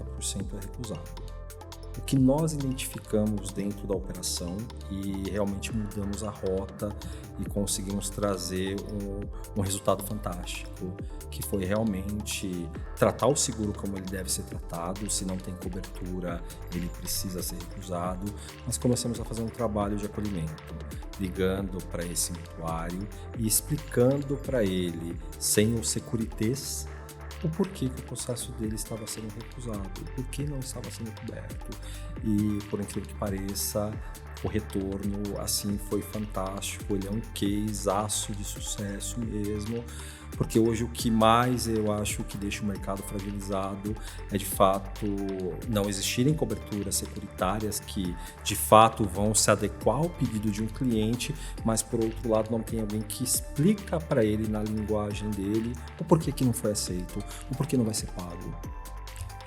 Speaker 1: é recusado. O que nós identificamos dentro da operação e realmente mudamos a rota e conseguimos trazer um resultado fantástico, que foi realmente tratar o seguro como ele deve ser tratado. Se não tem cobertura, ele precisa ser recusado. Nós começamos a fazer um trabalho de acolhimento, ligando para esse mutuário e explicando para ele, sem o securités, o porquê que o processo dele estava sendo recusado, o porquê não estava sendo coberto. E, por incrível que pareça, o retorno, assim, foi fantástico. Ele é um case-aço de sucesso mesmo, porque hoje o que mais eu acho que deixa o mercado fragilizado é, de fato, não existirem coberturas securitárias que, de fato, vão se adequar ao pedido de um cliente, mas, por outro lado, não tem alguém que explica para ele, na linguagem dele, o porquê que não foi aceito, o porquê não vai ser pago.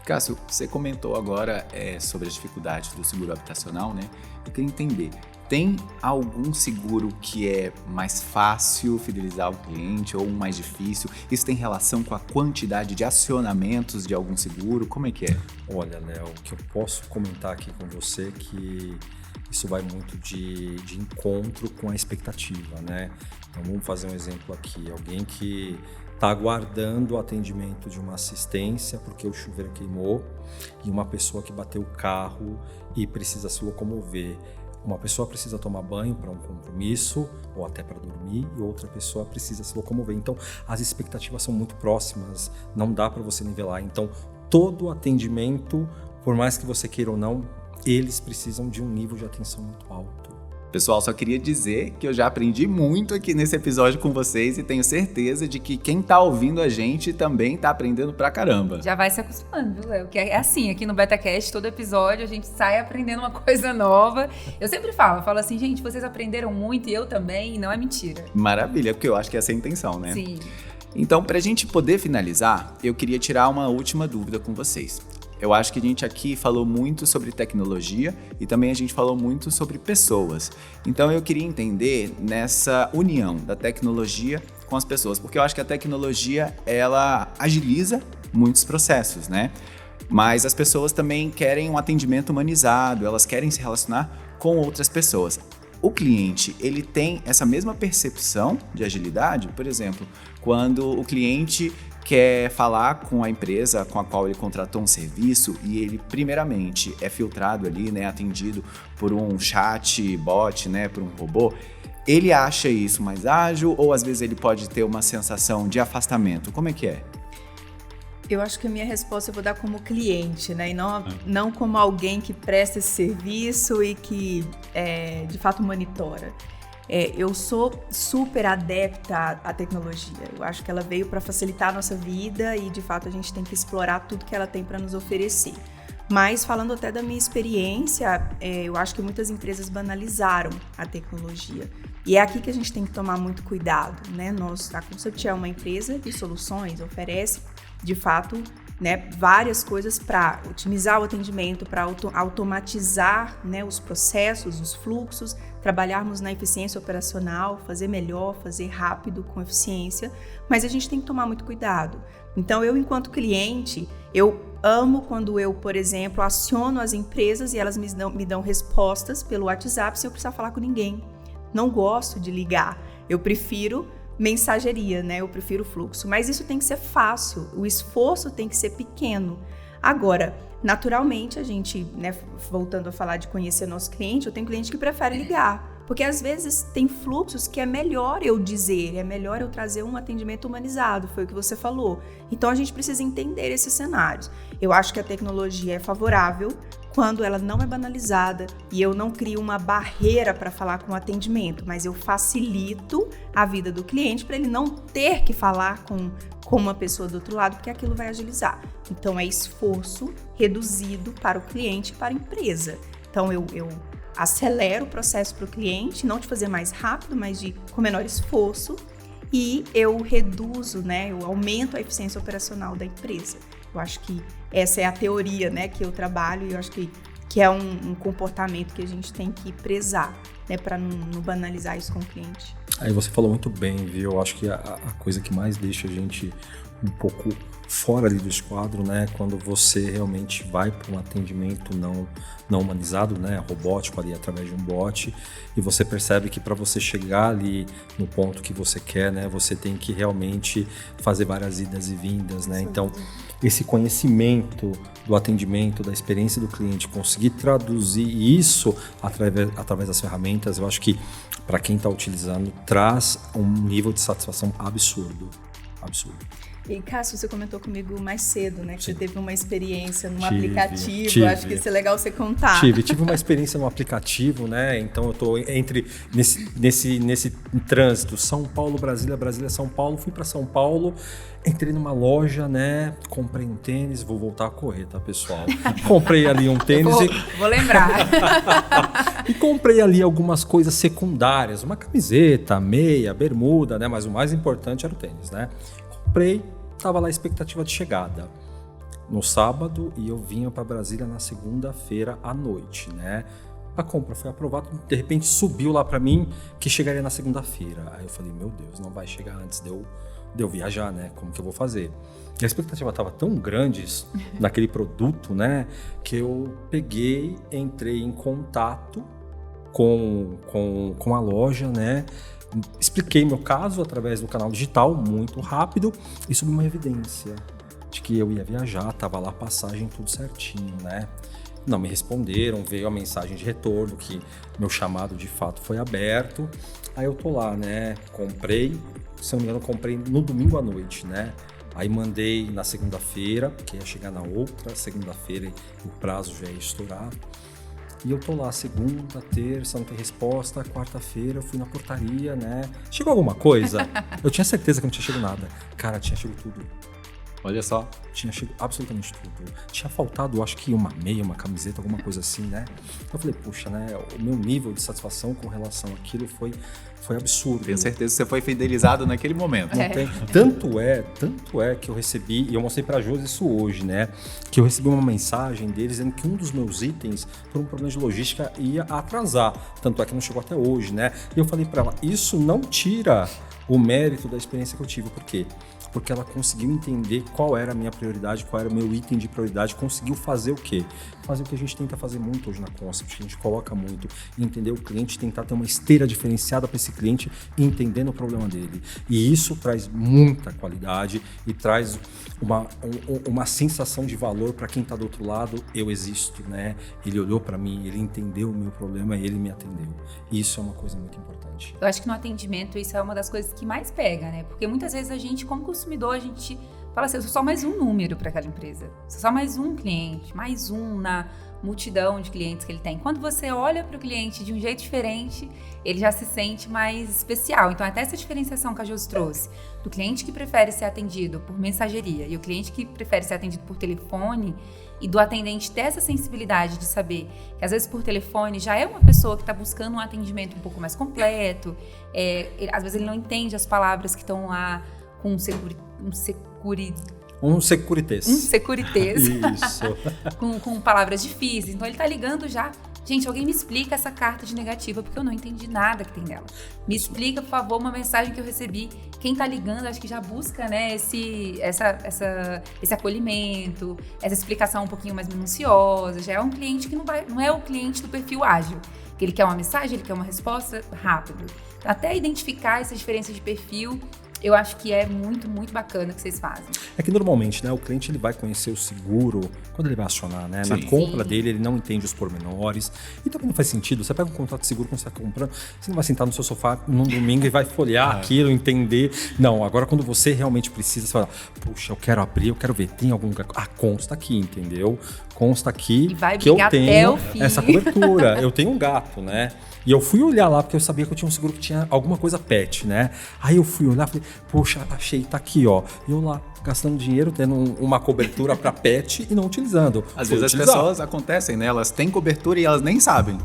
Speaker 3: Cássio, você comentou agora sobre as dificuldades do seguro habitacional, né? Eu queria entender, tem algum seguro que é mais fácil fidelizar o cliente ou mais difícil? Isso tem relação com a quantidade de acionamentos de algum seguro? Como é que é?
Speaker 1: Olha, Léo, o que eu posso comentar aqui com você é que isso vai muito de encontro com a expectativa, né? Então vamos fazer um exemplo aqui. Alguém que está aguardando o atendimento de uma assistência porque o chuveiro queimou, e uma pessoa que bateu o carro e precisa se locomover. Uma pessoa precisa tomar banho para um compromisso ou até para dormir, e outra pessoa precisa se locomover. Então, as expectativas são muito próximas, não dá para você nivelar. Então, todo atendimento, por mais que você queira ou não, eles precisam de um nível de atenção muito alto.
Speaker 3: Pessoal, só queria dizer que eu já aprendi muito aqui nesse episódio com vocês e tenho certeza de que quem tá ouvindo a gente também tá aprendendo pra caramba.
Speaker 2: Já vai se acostumando, viu, Léo? Que é assim, aqui no BetaCast, todo episódio a gente sai aprendendo uma coisa nova. Eu sempre falo assim, gente, vocês aprenderam muito e eu também, e não é mentira.
Speaker 3: Maravilha, porque eu acho que essa é a intenção, né?
Speaker 2: Sim.
Speaker 3: Então, pra gente poder finalizar, eu queria tirar uma última dúvida com vocês. Eu acho que a gente aqui falou muito sobre tecnologia e também a gente falou muito sobre pessoas. Então eu queria entender nessa união da tecnologia com as pessoas, porque eu acho que a tecnologia, ela agiliza muitos processos, né? Mas as pessoas também querem um atendimento humanizado, elas querem se relacionar com outras pessoas. O cliente, ele tem essa mesma percepção de agilidade? Por exemplo, quando o cliente quer falar com a empresa com a qual ele contratou um serviço e ele, primeiramente, é filtrado ali, né, atendido por um chat bot, né, por um robô, ele acha isso mais ágil ou às vezes ele pode ter uma sensação de afastamento? Como é que é?
Speaker 4: Eu acho que a minha resposta eu vou dar como cliente, né? E não como alguém que presta esse serviço e que, de fato, monitora. Eu sou super adepta à tecnologia. Eu acho que ela veio para facilitar a nossa vida e, de fato, a gente tem que explorar tudo que ela tem para nos oferecer. Mas, falando até da minha experiência, eu acho que muitas empresas banalizaram a tecnologia. E é aqui que a gente tem que tomar muito cuidado, né? A Concept é uma empresa de soluções, oferece, de fato, né, várias coisas para otimizar o atendimento, para automatizar, né, os processos, os fluxos, trabalharmos na eficiência operacional, fazer melhor, fazer rápido, com eficiência, mas a gente tem que tomar muito cuidado. Então, eu, enquanto cliente, eu amo quando eu, por exemplo, aciono as empresas e elas me dão respostas pelo WhatsApp sem eu precisar falar com ninguém. Não gosto de ligar, eu prefiro mensageria, né? Eu prefiro fluxo, mas isso tem que ser fácil, o esforço tem que ser pequeno. Agora, naturalmente, a gente, né, voltando a falar de conhecer nosso cliente, eu tenho cliente que prefere ligar, porque às vezes tem fluxos que é melhor eu dizer, é melhor eu trazer um atendimento humanizado, foi o que você falou. Então a gente precisa entender esses cenários. Eu acho que a tecnologia é favorável quando ela não é banalizada e eu não crio uma barreira para falar com o atendimento, mas eu facilito a vida do cliente para ele não ter que falar com uma pessoa do outro lado, porque aquilo vai agilizar. Então é esforço reduzido para o cliente e para a empresa. Então eu acelero o processo para o cliente, não de fazer mais rápido, mas com menor esforço, e eu reduzo, né, eu aumento a eficiência operacional da empresa. Eu acho que essa é a teoria, né, que eu trabalho e eu acho que é um comportamento que a gente tem que prezar, né, para não banalizar isso com o cliente.
Speaker 1: Aí você falou muito bem, viu? Eu acho que a coisa que mais deixa a gente um pouco fora ali do esquadro, né, quando você realmente vai para um atendimento não humanizado, né, robótico ali através de um bot, e você percebe que para você chegar ali no ponto que você quer, né, você tem que realmente fazer várias idas e vindas, né? Sim. Então, esse conhecimento do atendimento, da experiência do cliente, conseguir traduzir isso através das ferramentas, eu acho que para quem está utilizando, traz um nível de satisfação absurdo.
Speaker 4: E Cássio, você comentou comigo mais cedo, né? Que
Speaker 1: Sim.
Speaker 4: Você teve uma experiência num aplicativo. Acho que isso é legal você contar.
Speaker 1: Tive uma experiência no aplicativo, né? Então eu tô nesse trânsito São Paulo, Brasília, São Paulo. Fui para São Paulo, entrei numa loja, né? Comprei um tênis, vou voltar a correr, tá, pessoal? Comprei ali um tênis
Speaker 2: Vou lembrar.
Speaker 1: E comprei ali algumas coisas secundárias, uma camiseta, meia, bermuda, né? Mas o mais importante era o tênis, né? Comprei, tava lá a expectativa de chegada no sábado e eu vinha para Brasília na segunda-feira à noite, né? A compra foi aprovada, de repente subiu lá para mim que chegaria na segunda-feira. Aí eu falei, meu Deus, não vai chegar antes de eu viajar, né? Como que eu vou fazer? E a expectativa estava tão grande naquele produto, né? Que eu entrei em contato com a loja, né? Expliquei meu caso através do canal digital, muito rápido, e subi uma evidência de que eu ia viajar, tava lá a passagem, tudo certinho, né? Não me responderam, veio a mensagem de retorno que meu chamado de fato foi aberto. Aí eu tô lá, né? Comprei, se não me engano, comprei no domingo à noite, né? Aí mandei na segunda-feira, porque ia chegar na outra segunda-feira e o prazo já ia estourar. E eu tô lá, segunda, terça, não tem resposta, quarta-feira eu fui na portaria, né? Chegou alguma coisa? Eu tinha certeza que não tinha chegado nada. Cara, tinha chegado tudo.
Speaker 3: Olha só.
Speaker 1: Tinha chegado absolutamente tudo. Tinha faltado, acho que uma meia, uma camiseta, alguma coisa assim, né? Eu falei, puxa, né? O meu nível de satisfação com relação àquilo foi absurdo.
Speaker 3: Tenho certeza que você foi fidelizado naquele momento.
Speaker 1: Não tem. Tanto é que eu recebi, e eu mostrei pra Josi isso hoje, né? Que eu recebi uma mensagem deles dizendo que um dos meus itens, por um problema de logística, ia atrasar. Tanto é que não chegou até hoje, né? E eu falei pra ela, isso não tira o mérito da experiência que eu tive. Por quê? Porque ela conseguiu entender qual era a minha prioridade, qual era o meu item de prioridade, conseguiu fazer o quê? Fazer o que a gente tenta fazer muito hoje na Concept, que a gente coloca muito, entender o cliente, tentar ter uma esteira diferenciada para esse cliente, entendendo o problema dele. E isso traz muita qualidade e traz uma sensação de valor para quem está do outro lado. Eu existo, né? Ele olhou para mim, ele entendeu o meu problema e ele me atendeu. E isso é uma coisa muito importante.
Speaker 2: Eu acho que no atendimento isso é uma das coisas que mais pega, né? Porque muitas vezes a gente, como consumidor, a gente fala assim, eu sou só mais um número para aquela empresa. Sou só mais um cliente, mais um na multidão de clientes que ele tem. Quando você olha para o cliente de um jeito diferente, ele já se sente mais especial. Então, até essa diferenciação que a Josi trouxe, do cliente que prefere ser atendido por mensageria e o cliente que prefere ser atendido por telefone, e do atendente ter essa sensibilidade de saber que às vezes por telefone já é uma pessoa que está buscando um atendimento um pouco mais completo, às vezes ele não entende as palavras que estão lá com um securitês.
Speaker 1: Isso.
Speaker 2: com palavras difíceis. Então ele tá ligando já. Gente, alguém me explica essa carta de negativa, porque eu não entendi nada que tem nela. Me explica, por favor, uma mensagem que eu recebi. Quem tá ligando, acho que já busca, né, esse acolhimento, essa explicação um pouquinho mais minuciosa. Já é um cliente que não é o cliente do perfil ágil, que ele quer uma mensagem, ele quer uma resposta rápida. Então, até identificar essa diferença de perfil, eu acho que é muito, muito bacana que vocês fazem.
Speaker 1: É que normalmente, né, o cliente ele vai conhecer o seguro quando ele vai acionar, né?
Speaker 3: Sim.
Speaker 1: Na compra dele, ele não entende os pormenores. E também não faz sentido. Você pega um contrato de seguro quando você está comprando, você não vai sentar no seu sofá num domingo e vai folhear aquilo, entender. Não, agora quando você realmente precisa, você fala, puxa, eu quero abrir, eu quero ver, tem algum lugar. Ah, consta aqui, entendeu? Consta aqui
Speaker 2: E vai
Speaker 1: que eu
Speaker 2: brigar
Speaker 1: tenho
Speaker 2: até o fim.
Speaker 1: essa cobertura. Eu tenho um gato, né? E eu fui olhar lá, porque eu sabia que eu tinha um seguro que tinha alguma coisa pet, né? Aí eu fui olhar, falei, poxa, achei, tá aqui, ó. E eu lá, gastando dinheiro, tendo uma cobertura para pet e não utilizando.
Speaker 3: Às vezes as pessoas acontecem, né? Elas têm cobertura e elas nem sabem.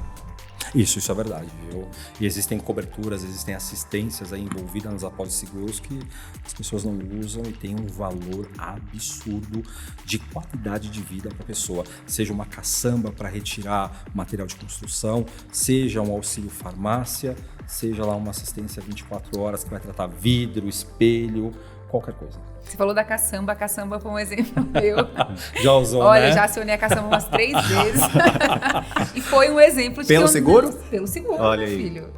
Speaker 1: Isso é verdade, viu? E existem coberturas, existem assistências aí envolvidas nas apólices seguros que as pessoas não usam e tem um valor absurdo de qualidade de vida para a pessoa. Seja uma caçamba para retirar material de construção, seja um auxílio farmácia, seja lá uma assistência 24 horas que vai tratar vidro, espelho, qualquer coisa.
Speaker 2: Você falou da caçamba, a caçamba foi um exemplo meu.
Speaker 1: Já usou,
Speaker 2: Olha,
Speaker 1: né?
Speaker 2: já acionei a caçamba umas 3 vezes. E foi um exemplo de
Speaker 3: Pelo
Speaker 2: que eu
Speaker 3: seguro?
Speaker 2: Pelo seguro,
Speaker 3: Olha
Speaker 2: meu
Speaker 3: aí.
Speaker 2: filho.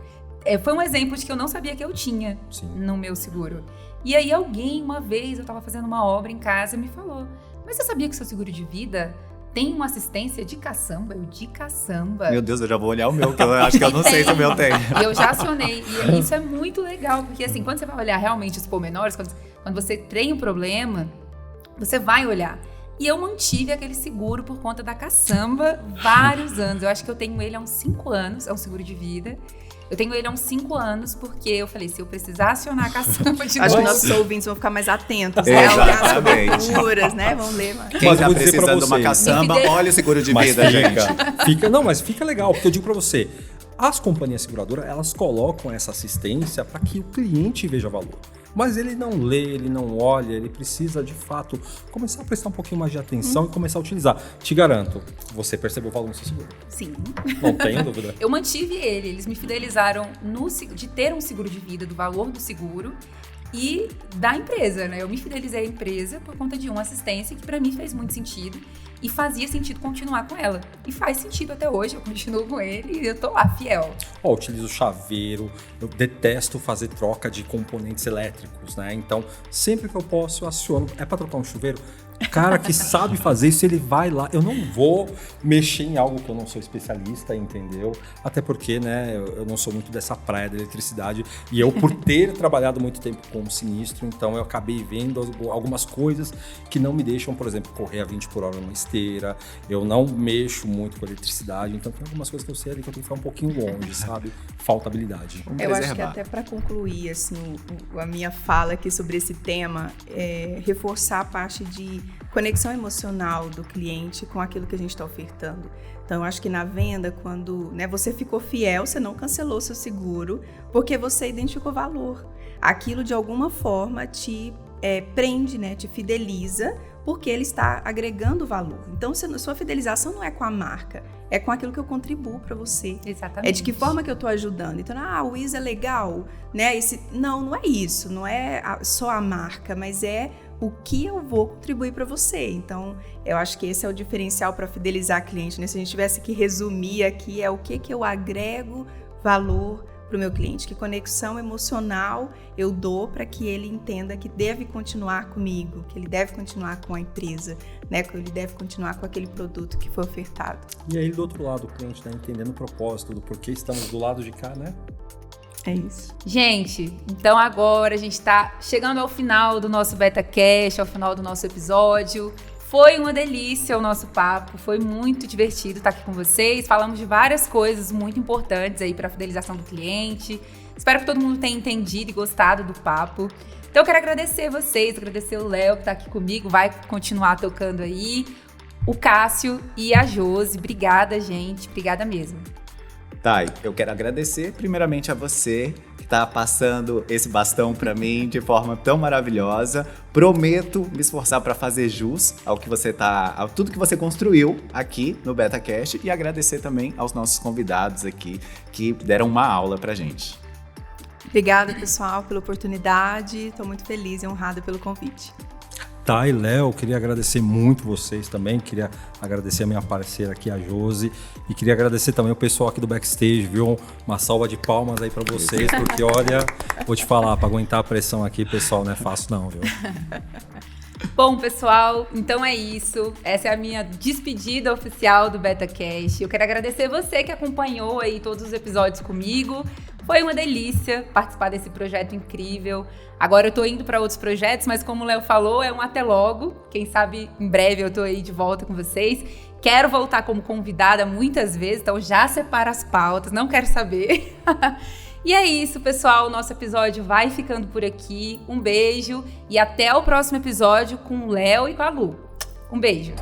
Speaker 2: Foi um exemplo de que eu não sabia que eu tinha
Speaker 1: Sim.
Speaker 2: no meu seguro. E aí alguém, uma vez, eu tava fazendo uma obra em casa, me falou, mas você sabia que o seu seguro de vida tem uma assistência de caçamba? Eu, de caçamba?
Speaker 3: Meu Deus, eu já vou olhar o meu, que eu acho que eu não sei se o meu tem.
Speaker 2: E eu já acionei. E isso é muito legal, porque assim, quando você vai olhar realmente os pormenores, quando você tem um problema, você vai olhar. E eu mantive aquele seguro por conta da caçamba vários anos. Eu acho que eu tenho ele há uns 5 anos, é um seguro de vida. Eu tenho ele há uns 5 anos, porque eu falei, se eu precisar acionar a caçamba de
Speaker 4: Acho que
Speaker 2: novo...
Speaker 4: nossos ouvintes vão ficar mais atentos,
Speaker 3: É,
Speaker 4: né? Olhar as
Speaker 3: exatamente.
Speaker 4: coberturas, né? Vão ler mais.
Speaker 3: Quem
Speaker 1: Mas eu
Speaker 3: tá
Speaker 1: vou dizer pra
Speaker 3: precisando de uma
Speaker 1: você.
Speaker 3: caçamba, olha o seguro de
Speaker 1: Mas
Speaker 3: vida, gente.
Speaker 1: mas fica legal, porque eu digo para você, as companhias seguradoras, elas colocam essa assistência para que o cliente veja valor. Mas ele não lê, ele não olha, ele precisa de fato começar a prestar um pouquinho mais de atenção e começar a utilizar. Te garanto, você percebeu o valor no seu seguro.
Speaker 2: Sim.
Speaker 1: Não tenho dúvida.
Speaker 2: Eu mantive ele, eles me fidelizaram de ter um seguro de vida, do valor do seguro e da empresa, né? Eu me fidelizei à empresa por conta de uma assistência que para mim fez muito sentido e fazia sentido continuar com ela. E faz sentido até hoje, eu continuo com ele e eu tô lá, fiel.
Speaker 1: Ó, eu utilizo chaveiro, eu detesto fazer troca de componentes elétricos, né? Então, sempre que eu posso, eu aciono. É para trocar um chuveiro? cara que sabe fazer isso, ele vai lá. Eu não vou mexer em algo que eu não sou especialista, entendeu? Até porque, né, eu não sou muito dessa praia da eletricidade. E eu, por ter trabalhado muito tempo com sinistro, então eu acabei vendo algumas coisas que não me deixam, por exemplo, correr a 20 por hora numa esteira. Eu não mexo muito com eletricidade, então tem algumas coisas que eu sei ali que eu tenho que ficar um pouquinho longe, sabe? Falta habilidade.
Speaker 4: Eu acho que até para concluir assim, a minha fala aqui sobre esse tema, reforçar a parte de conexão emocional do cliente com aquilo que a gente está ofertando. Então, eu acho que na venda, quando, né, você ficou fiel, você não cancelou seu seguro, porque você identificou valor. Aquilo, de alguma forma, te prende, né, te fideliza, porque ele está agregando valor. Então, sua fidelização não é com a marca, é com aquilo que eu contribuo para você.
Speaker 2: Exatamente.
Speaker 4: É de que forma que eu estou ajudando. Então, o Wiz é legal, né? Não é isso, não é só a marca, mas é o que eu vou contribuir para você. Então, eu acho que esse é o diferencial para fidelizar cliente, né? Se a gente tivesse que resumir aqui, é o que eu agrego valor para o meu cliente, que conexão emocional eu dou para que ele entenda que deve continuar comigo, que ele deve continuar com a empresa, né? Que ele deve continuar com aquele produto que foi ofertado.
Speaker 1: E aí, do outro lado, o cliente, né, entendendo o propósito, do porquê estamos do lado de cá, né?
Speaker 4: É isso.
Speaker 2: Gente, então agora a gente tá chegando ao final do nosso BetaCast, ao final do nosso episódio. Foi uma delícia o nosso papo, foi muito divertido estar aqui com vocês. Falamos de várias coisas muito importantes aí para a fidelização do cliente. Espero que todo mundo tenha entendido e gostado do papo. Então eu quero agradecer vocês, agradecer o Léo que tá aqui comigo, vai continuar tocando aí, o Cássio e a Josi. Obrigada, gente, obrigada mesmo.
Speaker 3: Thay, eu quero agradecer primeiramente a você que está passando esse bastão para mim de forma tão maravilhosa. Prometo me esforçar para fazer jus ao que a tudo que você construiu aqui no BetaCast, e agradecer também aos nossos convidados aqui que deram uma aula pra gente.
Speaker 4: Obrigada, pessoal, pela oportunidade. Estou muito feliz e honrada pelo convite.
Speaker 1: Tá, e Léo, queria agradecer muito vocês também, queria agradecer a minha parceira aqui, a Josi, e queria agradecer também o pessoal aqui do backstage, viu? Uma salva de palmas aí pra vocês, porque olha, vou te falar, pra aguentar a pressão aqui, pessoal, não é fácil não, viu?
Speaker 2: Bom, pessoal, então é isso. Essa é a minha despedida oficial do BetaCast. Eu quero agradecer você que acompanhou aí todos os episódios comigo. Foi uma delícia participar desse projeto incrível. Agora eu tô indo para outros projetos, mas como o Léo falou, é um até logo. Quem sabe em breve eu tô aí de volta com vocês. Quero voltar como convidada muitas vezes, então já separa as pautas, não quero saber. E é isso, pessoal. O nosso episódio vai ficando por aqui. Um beijo e até o próximo episódio com o Léo e com a Lu. Um beijo.